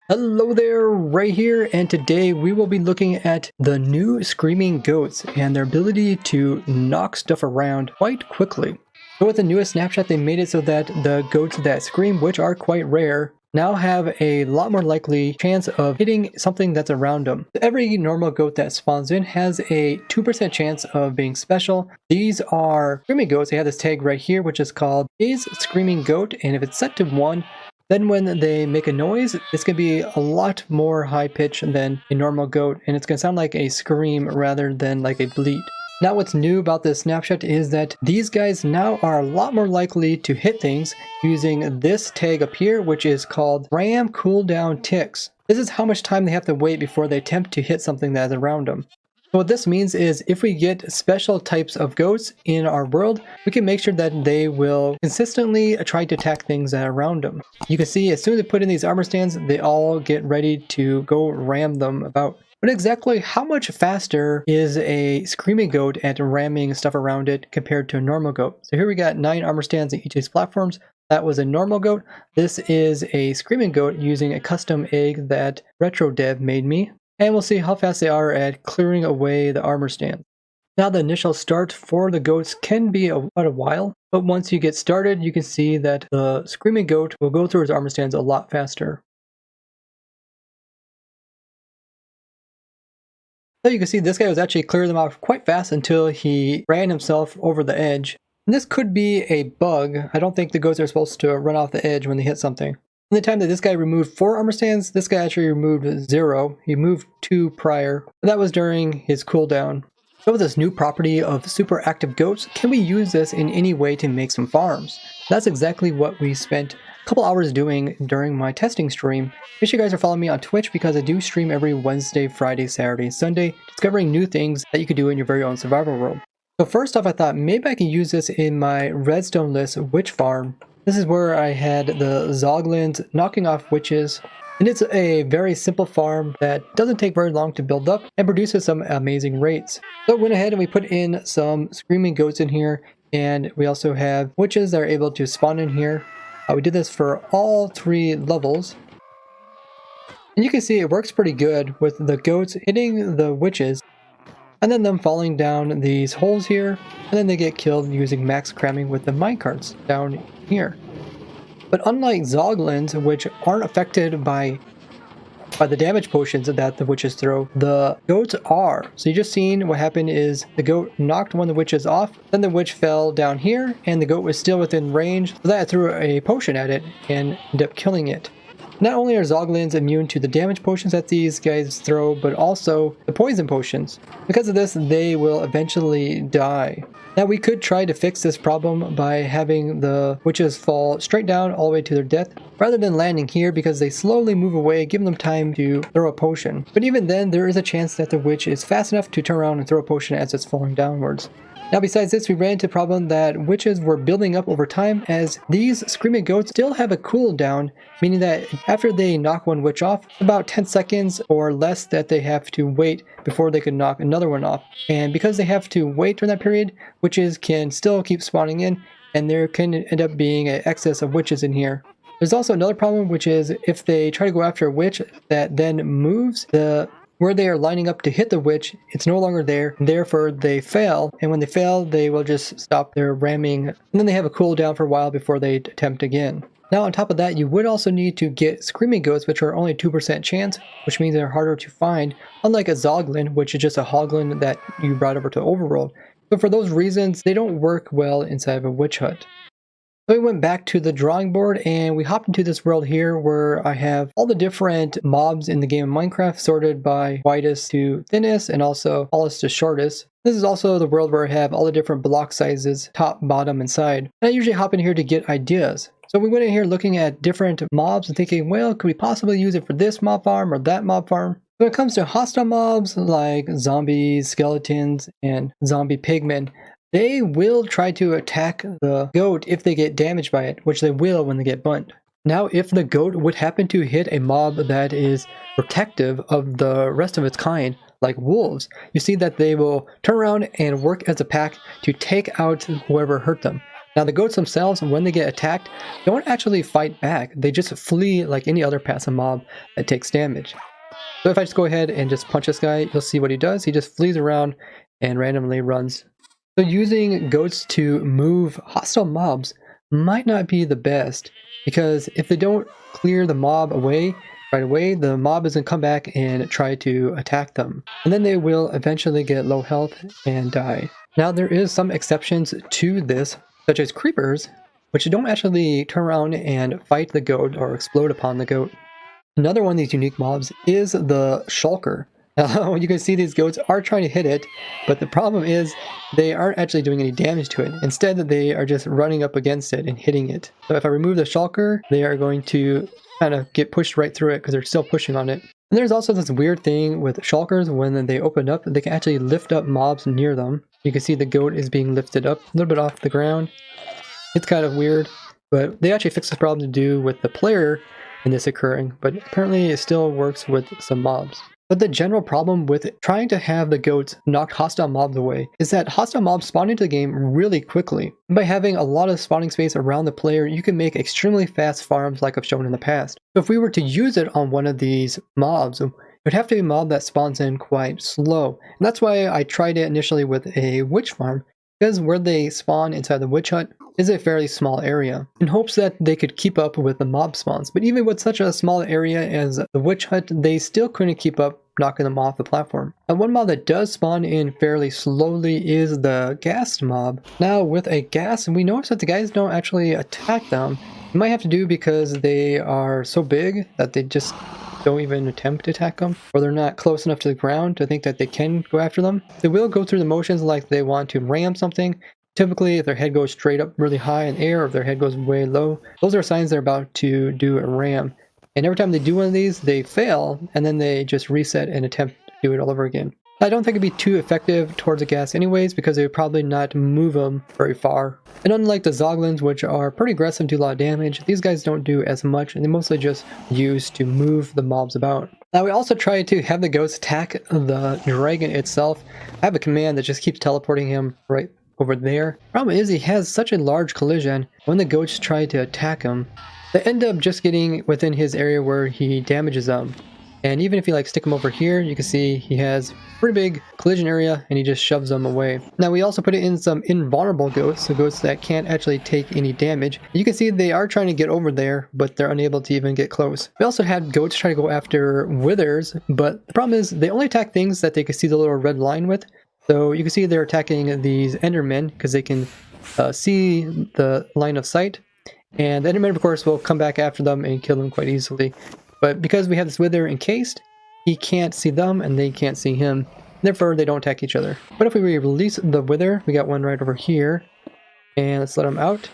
Hello there, right here, and today we will be looking at the new Screaming Goats and their ability to knock stuff around quite quickly. So with the newest snapshot, they made it so that the goats that scream, which are quite rare, now have a lot more likely chance of hitting something that's around them. Every normal goat that spawns in has a 2% chance of being special. These are Screaming Goats. They have this tag right here, which is called is Screaming Goat, and if it's set to 1, then when they make a noise, it's going to be a lot more high pitch than a normal goat, and it's going to sound like a scream rather than like a bleat. Now what's new about this snapshot is that these guys now are a lot more likely to hit things using this tag up here, which is called Ram Cooldown Ticks. This is how much time they have to wait before they attempt to hit something that is around them. So what this means is if we get special types of goats in our world, we can make sure that they will consistently try to attack things that are around them. You can see as soon as they put in these armor stands, they all get ready to go ram them about. But exactly how much faster is a Screaming Goat at ramming stuff around it compared to a normal goat? So here we got 9 armor stands in each of these platforms. That was a normal goat. This is a Screaming Goat using a custom egg that RetroDev made me. And we'll see how fast they are at clearing away the armor stand. Now the initial start for the goats can be about a while, but once you get started, you can see that the Screaming Goat will go through his armor stands a lot faster. So you can see this guy was actually clearing them off quite fast until he ran himself over the edge. And this could be a bug. I don't think the goats are supposed to run off the edge when they hit something. In the time that this guy removed 4 armor stands, this guy actually removed 0. He moved 2 prior. That was during his cooldown. So with this new property of super active goats, can we use this in any way to make some farms? That's exactly what we spent a couple hours doing during my testing stream. Make sure you guys are following me on Twitch because I do stream every Wednesday, Friday, Saturday, Sunday, discovering new things that you can do in your very own survival world. So first off, I thought maybe I can use this in my redstone list witch farm. This is where I had the Zoglins knocking off witches, and it's a very simple farm that doesn't take very long to build up and produces some amazing rates. So I went ahead and we put in some Screaming Goats in here, and we also have witches that are able to spawn in here. We did this for all 3 levels, and you can see it works pretty good with the goats hitting the witches and then them falling down these holes here, and then they get killed using max cramming with the minecarts down here. But unlike Zoglins, which aren't affected by the damage potions that the witches throw, the goats are. So you just seen what happened is the goat knocked one of the witches off, then the witch fell down here, and the goat was still within range, so that threw a potion at it and ended up killing it. Not only are Zoglins immune to the damage potions that these guys throw, but also the poison potions. Because of this, they will eventually die. Now we could try to fix this problem by having the witches fall straight down all the way to their death, rather than landing here because they slowly move away, giving them time to throw a potion. But even then, there is a chance that the witch is fast enough to turn around and throw a potion as it's falling downwards. Now besides this, we ran into the problem that witches were building up over time, as these Screaming Goats still have a cooldown, meaning that after they knock one witch off, about 10 seconds or less that they have to wait before they can knock another one off. And because they have to wait during that period, witches can still keep spawning in, and there can end up being an excess of witches in here. There's also another problem, which is if they try to go after a witch that then moves, where they are lining up to hit the witch, it's no longer there, and therefore they fail, and when they fail, they will just stop their ramming, and then they have a cooldown for a while before they attempt again. Now on top of that, you would also need to get Screaming Goats, which are only 2% chance, which means they're harder to find, unlike a Zoglin, which is just a Hoglin that you brought over to Overworld. So for those reasons, they don't work well inside of a witch hut. So we went back to the drawing board and we hopped into this world here where I have all the different mobs in the game of Minecraft sorted by widest to thinnest and also tallest to shortest. This is also the world where I have all the different block sizes, top, bottom, and side. And I usually hop in here to get ideas. So we went in here looking at different mobs and thinking, well, could we possibly use it for this mob farm or that mob farm? When it comes to hostile mobs like zombies, skeletons, and zombie pigmen, they will try to attack the goat if they get damaged by it, which they will when they get burnt. Now, if the goat would happen to hit a mob that is protective of the rest of its kind, like wolves, you see that they will turn around and work as a pack to take out whoever hurt them. Now the goats themselves, when they get attacked, don't actually fight back. They just flee like any other passive mob that takes damage. So if I just go ahead and just punch this guy, you'll see what he does. He just flees around and randomly runs. So using goats to move hostile mobs might not be the best, because if they don't clear the mob away right away, the mob is going to come back and try to attack them. And then they will eventually get low health and die. Now there is some exceptions to this, such as creepers, which don't actually turn around and fight the goat or explode upon the goat. Another one of these unique mobs is the shulker. You can see these goats are trying to hit it, but the problem is they aren't actually doing any damage to it. Instead, they are just running up against it and hitting it. So if I remove the shulker, they are going to kind of get pushed right through it because they're still pushing on it. And there's also this weird thing with shulkers. When they open up, they can actually lift up mobs near them. You can see the goat is being lifted up a little bit off the ground. It's kind of weird, but they actually fixed this problem to do with the player in this occurring, but apparently it still works with some mobs. But the general problem with trying to have the goats knock hostile mobs away is that hostile mobs spawn into the game really quickly. And by having a lot of spawning space around the player, you can make extremely fast farms like I've shown in the past. So if we were to use it on one of these mobs, it would have to be a mob that spawns in quite slow. And that's why I tried it initially with a witch farm, because where they spawn inside the witch hut is a fairly small area, in hopes that they could keep up with the mob spawns. But even with such a small area as the witch hut, they still couldn't keep up, knocking them off the platform. And one mob that does spawn in fairly slowly is the ghast mob. Now with a ghast, we notice that the guys don't actually attack them. It might have to do because they are so big that they just don't even attempt to attack them, or they're not close enough to the ground to think that they can go after them. They will go through the motions like they want to ram something. Typically, if their head goes straight up really high in air, or if their head goes way low, those are signs they're about to do a ram. And every time they do one of these, they fail, and then they just reset and attempt to do it all over again. I don't think it'd be too effective towards a ghast anyways, because they would probably not move them very far. And unlike the Zoglins, which are pretty aggressive and do a lot of damage, these guys don't do as much, and they mostly just use to move the mobs about. Now we also try to have the goats attack the dragon itself. I have a command that just keeps teleporting him right over there. Problem is he has such a large collision, when the goats try to attack him, they end up just getting within his area where he damages them. And even if you stick him over here, you can see he has pretty big collision area and he just shoves them away. Now we also put in some invulnerable goats, so goats that can't actually take any damage. You can see they are trying to get over there, but they're unable to even get close. We also had goats try to go after withers, but the problem is they only attack things that they can see the little red line with. So you can see they're attacking these endermen because they can see the line of sight. And the enderman, of course, will come back after them and kill them quite easily. But because we have this wither encased, he can't see them and they can't see him. Therefore, they don't attack each other. But if we release the wither, we got one right over here. And let's let him out.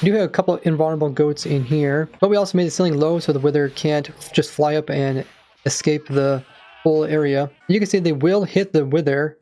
We do have a couple of invulnerable goats in here. But we also made the ceiling low so the wither can't just fly up and escape the whole area. You can see they will hit the wither,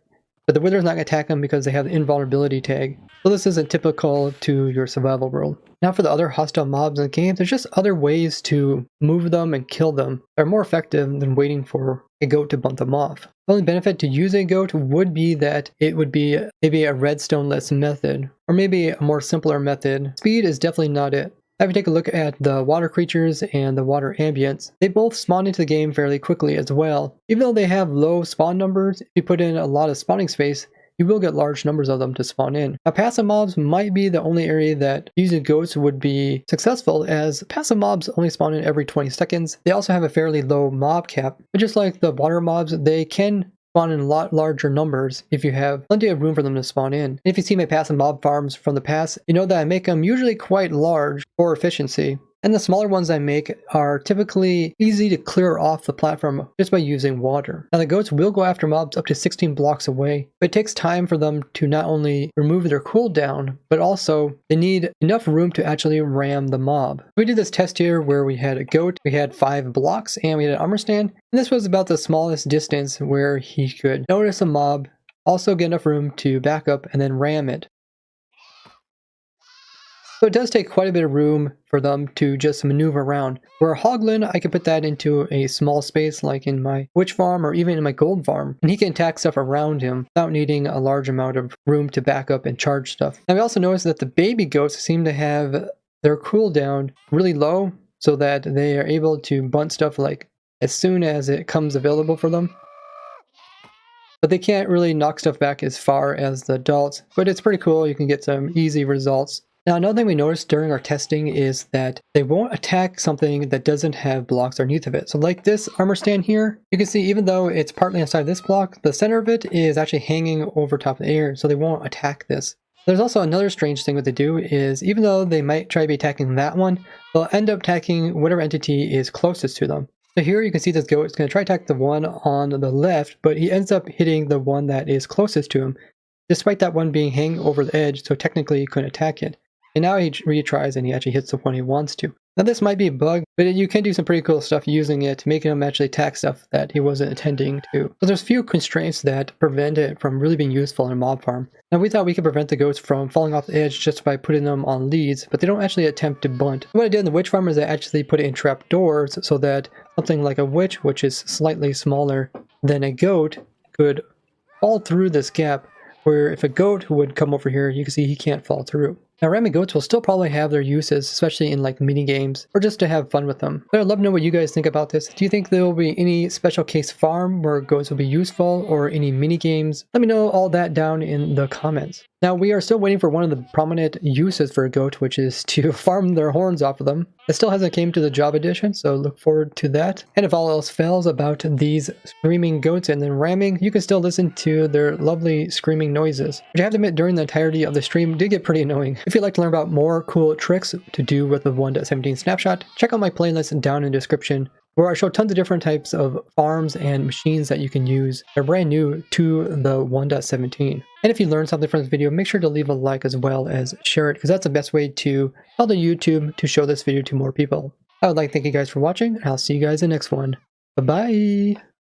but the wither is not going to attack them because they have the invulnerability tag. So this isn't typical to your survival world. Now for the other hostile mobs in the game, there's just other ways to move them and kill them that are more effective than waiting for a goat to bump them off. The only benefit to using a goat would be that it would be maybe a redstone-less method, or maybe a more simpler method. Speed is definitely not it. If you take a look at the water creatures and the water ambients, they both spawn into the game fairly quickly as well. Even though they have low spawn numbers, if you put in a lot of spawning space, you will get large numbers of them to spawn in. Now passive mobs might be the only area that using goats would be successful, as passive mobs only spawn in every 20 seconds. They also have a fairly low mob cap, but just like the water mobs, they can spawn in a lot larger numbers if you have plenty of room for them to spawn in. And if you see my passive mob farms from the past, you know that I make them usually quite large for efficiency. And the smaller ones I make are typically easy to clear off the platform just by using water. Now the goats will go after mobs up to 16 blocks away, but it takes time for them to not only remove their cooldown, but also they need enough room to actually ram the mob. We did this test here where we had a goat, we had 5 blocks, and we had an armor stand. And this was about the smallest distance where he could notice a mob, also get enough room to back up and then ram it. So it does take quite a bit of room for them to just maneuver around. Where a Hoglin, I can put that into a small space like in my witch farm or even in my gold farm. And he can attack stuff around him without needing a large amount of room to back up and charge stuff. Now we also noticed that the baby goats seem to have their cooldown really low so that they are able to bunt stuff like as soon as it comes available for them. But they can't really knock stuff back as far as the adults, but it's pretty cool. You can get some easy results. Now, another thing we noticed during our testing is that they won't attack something that doesn't have blocks underneath of it. So like this armor stand here, you can see even though it's partly inside this block, the center of it is actually hanging over top of the air, so they won't attack this. There's also another strange thing what they do is even though they might try to be attacking that one, they'll end up attacking whatever entity is closest to them. So here you can see this goat is going to try to attack the one on the left, but he ends up hitting the one that is closest to him, despite that one being hanging over the edge, so technically he couldn't attack it. And now he retries and he actually hits the one he wants to. Now this might be a bug, but you can do some pretty cool stuff using it, making him actually attack stuff that he wasn't intending to. So there's few constraints that prevent it from really being useful in a mob farm. Now we thought we could prevent the goats from falling off the edge just by putting them on leads, but they don't actually attempt to bunt. What I did in the witch farm is I actually put it in trap doors so that something like a witch, which is slightly smaller than a goat, could fall through this gap, where if a goat would come over here, you can see he can't fall through. Now ramming goats will still probably have their uses, especially in like mini games or just to have fun with them. But I'd love to know what you guys think about this. Do you think there will be any special case farm where goats will be useful or any mini games? Let me know all that down in the comments. Now we are still waiting for one of the prominent uses for a goat, which is to farm their horns off of them. It still hasn't came to the job edition, so look forward to that. And if all else fails about these screaming goats and then ramming, you can still listen to their lovely screaming noises, which I have to admit during the entirety of the stream did get pretty annoying. If you'd like to learn about more cool tricks to do with the 1.17 snapshot, check out my playlist down in the description, where I show tons of different types of farms and machines that you can use. They're brand new to the 1.17. And if you learned something from this video, make sure to leave a like as well as share it, because that's the best way to tell the YouTube to show this video to more people. I would like to thank you guys for watching, and I'll see you guys in the next one. Bye-bye!